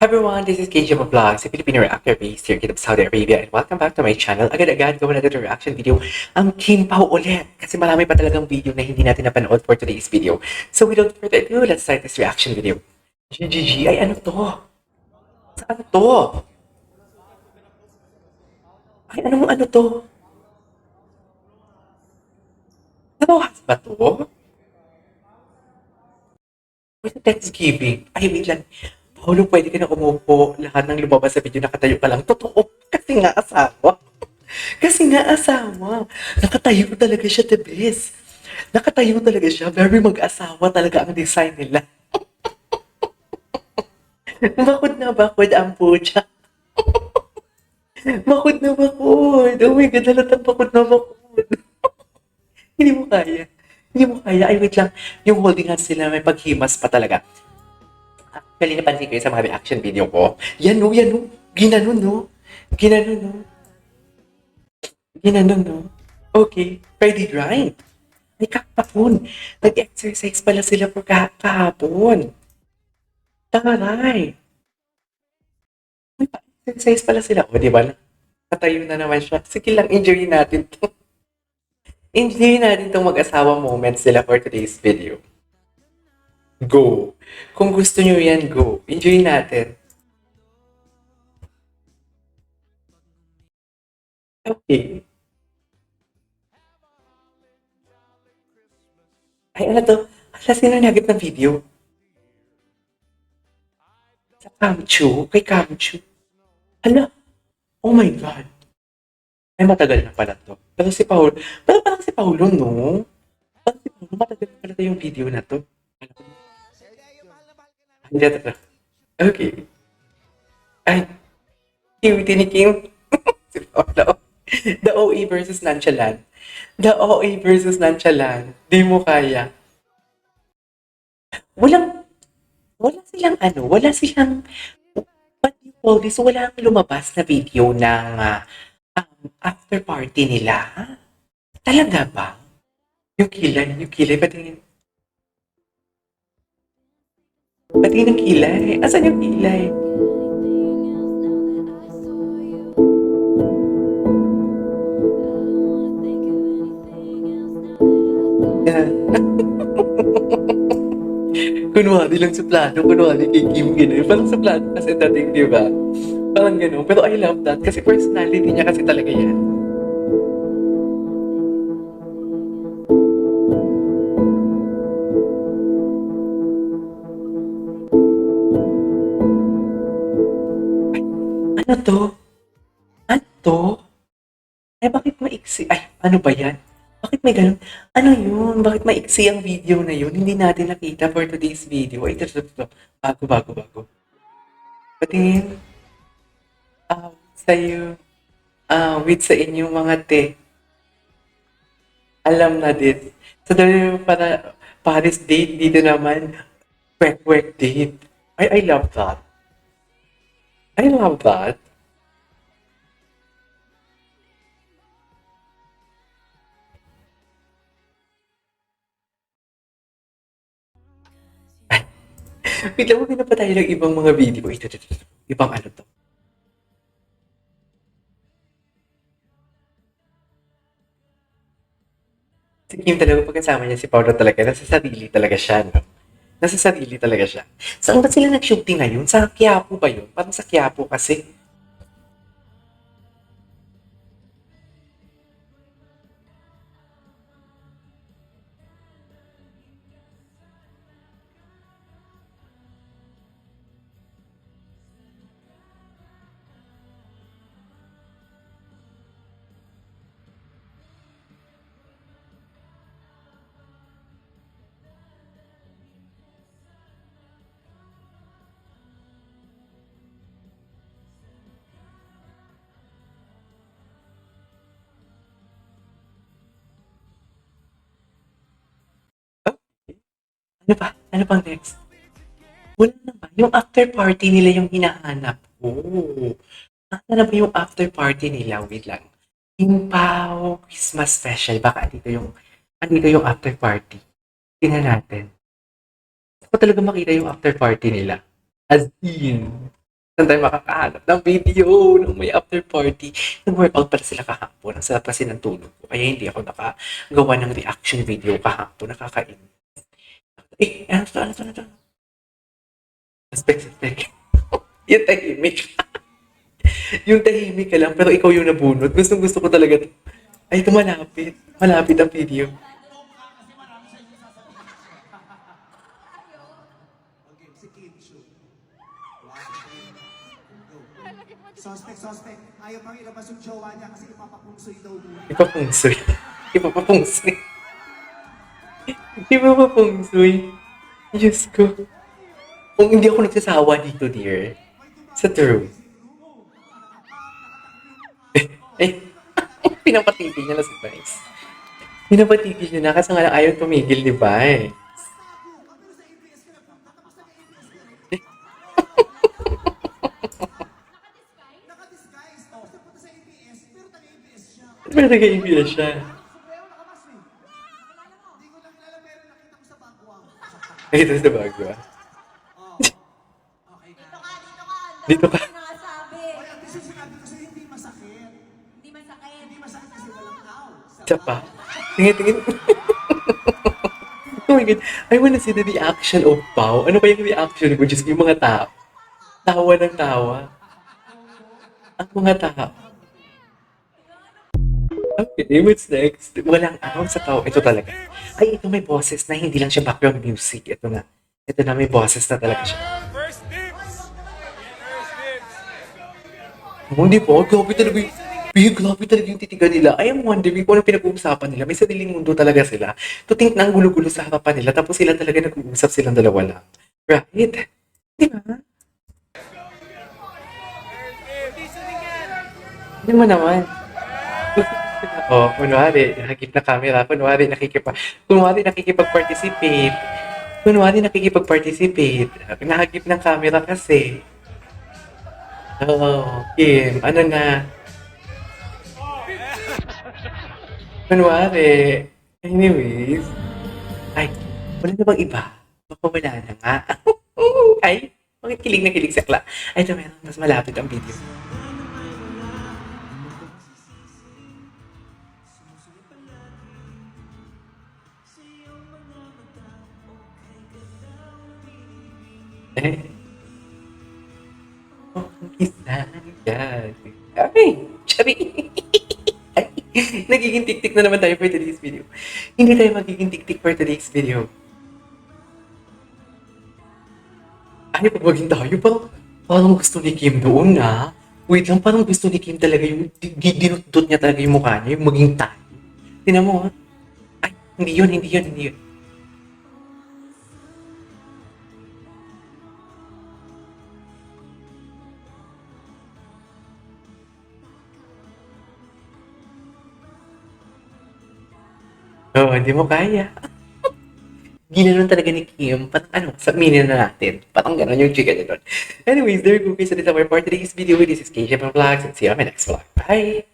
Everyone, this is KJ Vlogs, a Filipino reactor based here in Saudi Arabia, and welcome back to my channel. Agad-agad gawin natin yung reaction video ang Kim Pao ulit kasi marami pa talagang video na hindi natin napanood for today's video. So without further ado, let's start this reaction video. GGG, ay ano to? Saan to? Ay ano to? Nabawas ba to? Wait, Thanksgiving. Ay, wait lang. Paolo, pwede ka na umupo. Lahat ng lumabas sa video nakatayo ka lang. Totoo. Kasi nga asawa. Kasi nga asawa. Nakatayo talaga siya, the best. Nakatayo talaga siya. Very mag-asawa talaga ang design nila. Bakod na bakod ang pucha. Bakod na bakod. Oh my God, halatang bakod na bakod. Hindi mo kaya. Hindi mo kaya. Ay, wait lang. Yung holding hands nila may paghimas pa talaga. Actually, napansin ko yun sa mga reaction video ko. Yan o, yan o. Ginanon no. Ginanon no. Ginanon no. Okay. Friday grind. Ay, kahapon. Nag-exercise pala sila for kahapon. Taray. May pa-exercise pala sila. O, di ba? Nakatayo na naman siya. Sige lang, enjoy natin to. Enjoy natin itong mag-asawa moments nila for today's video. Go. Kung gusto nyo yan, go. Enjoy natin. Okay. Ay, ano to? Hala, sino nagit ng video? Sa Kamchu? Kay Kamchu? Hala, oh my God. Ay, matagal na pala to. Pero parang si Paulo, no? Parang si Paulo, matagal na pala to yung video na to. Hindi to. Okay. Ay, cute ni Kim. Si Paulo. The OA versus nonchalant. The OA versus nonchalant. Di mo kaya. Walang, wala silang, what do you call this? Walang lumabas na video ng after party nila. Talaga ba? Yung kilay, pati ng kilay. Asan yung kilay? Yan. Kunwari lang sa plano, kunwari kay Kim, gano'n. Parang sa plano kasi dating, di ba? Parang gano'n. Pero I love that kasi personality niya kasi talaga yan. Ano to? Ano to? Ay, bakit maiksi? Ay, ano ba yan? Bakit may ganun? Ano yun? Bakit maiksi ang video na yun? Hindi natin nakita for today's video. Ay, ito. Bago. Patingin. Sa'yo. With sa inyong mga te. Alam na din. So, dahil para Paris date, dito naman, kwek date. Ay, I love that. I love that. Bigla mo na pa tayo ng ibang mga video. Ito. Ibang ano to. Si Kim talaga pagkasama niya si Paolo talaga, nasa sarili talaga siya, no? Nasa sarili talaga siya. Saan ba sila nag-shooting ngayon? Sa Quiapo ba yun? Parang sa Quiapo kasi. Oh, ano pa? Ano pang next? Wala naman. Yung after party nila yung hinahanap ko. Ano na ba yung after party nila? Wait lang. Yung Pao Christmas special. Baka andito yung after party. Tingnan natin. Gusto ko talaga makita yung after party nila. As in. Saan tayo makakahanap ng video ng may after party? Nag-workout pala sila kahapon. Ang sarap kasi ng tulog ko. Kaya hindi ako nakagawa ng reaction video kahapon. Nakakain. Ano to? Ano to? Ano to? Suspect. Yung tahimik. Yung tahimik ka lang, pero ikaw yung nabunot. Gustong gusto ko talaga to. Ay, ito malapit. Malapit ang video. Suspect. Ayaw pang ilabas yung jowa niya kasi ipapapungsoy daw muna. Ipapungsoy. Ipapapungsoy. Ipapapungsoy. Diyos ko. Kung hindi ako nagsasawa dito, dear. Sa true. Eh, pinapatigil niya na si Vice. Pinapatigil niya na kasi nga ayaw tumigil ni Vice. Naka-disguise. Gusto punta sa ABS, pero taga-ABS siya. Pero nag-ABS siya. Sombrero nakamas eh. Hindi ko lang kilala pero nakita ko sa bagwang. Nakita sa bago ah. Dito Dito ka. ka. Nakasabi. Oy, ang kasi sinabi ko sa'yo, hindi masakit. Hindi masakit. Hindi masakit kasi walang aw. Siya pa. Tingin. Oh my God. I wanna see the reaction of Pao. Ano ba yung reaction ko? Just yung mga tao. Tawa ng tawa. Ang mga tao. Okay, what's next? Walang ano sa tao. Ito talaga. Ay, ito may boses na hindi lang siya background music. Ito na. Ito na may boses na talaga siya. First dibs! Oh, hindi po. Grabe talaga yung... Grabe talaga yung titigan nila. I am wondering kung anong pinag-uusapan nila. May sariling mundo talaga sila. To think na ang gulo-gulo sa harapan nila. Tapos sila talaga nag-uusap silang dalawa lang. Right? Di ba? Hindi mo naman. Oh, kunwari, nakikip na camera. Kunwari, nakikipag-participate. Nakagip ng camera kasi. Oo, Kim, ano na? Kunwari. Anyways. Ay, wala na bang iba? Baka wala na nga. Ay, bakit kilig na kilig sakla? Ay, ito meron. Mas malapit ang video. Eh. Oh, isa. Yan. Ay, sabi. Ay, nagiging tik-tik na naman tayo for today's video. Hindi tayo magiging tik-tik for today's video. Ano pag maging tayo? Parang gusto ni Kim doon na. Wait lang, parang gusto ni Kim talaga yung dinudot niya talaga yung mukha niya, yung maging tayo. Tingnan mo, ha? Ay, hindi yun. Oo, hindi mo kaya. Ginanon talaga ni Kim. Parang ano, sabinin na natin. Parang gano'n yung chika niya doon. Anyways, there you go guys. So this is our for today's video. This is KJ Vlogs and see you on my next vlog. Bye!